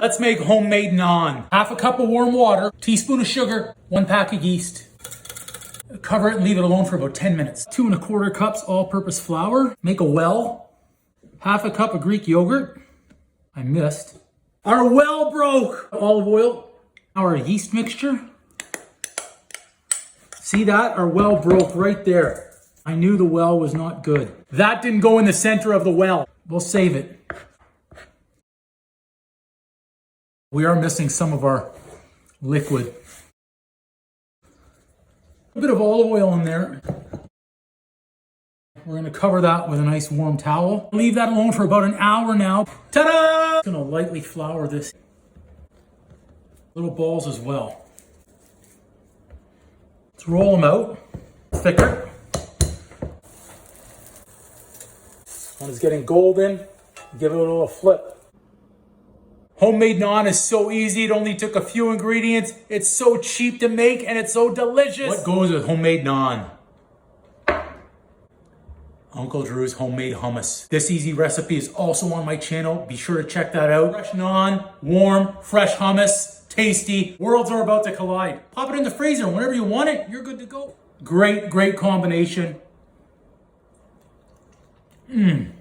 Let's make homemade naan. Half a cup of warm water, teaspoon of sugar, 1 pack of yeast. Cover it and leave it alone for about 10 minutes. 2 1/4 cups all-purpose flour. Make a well. Half a cup of Greek yogurt. I missed. Our well broke. Olive oil. Our yeast mixture. See that? Our well broke right there. I knew the well was not good. That didn't go in the center of the well. We'll save it. We are missing some of our liquid. A bit of olive oil in there. We're gonna cover that with a nice warm towel. Leave that alone for about an hour now. Ta-da! I'm gonna lightly flour this. Little balls as well. Let's roll them out. Thicker. One is getting golden. Give it a little flip. Homemade naan is so easy. It only took a few ingredients. It's so cheap to make and it's so delicious. What goes with homemade naan? Uncle Drew's homemade hummus. This easy recipe is also on my channel. Be sure to check that out. Fresh naan, warm, fresh hummus, tasty. Worlds are about to collide. Pop it in the freezer. Whenever you want it, you're good to go. Great, great combination. Mmm.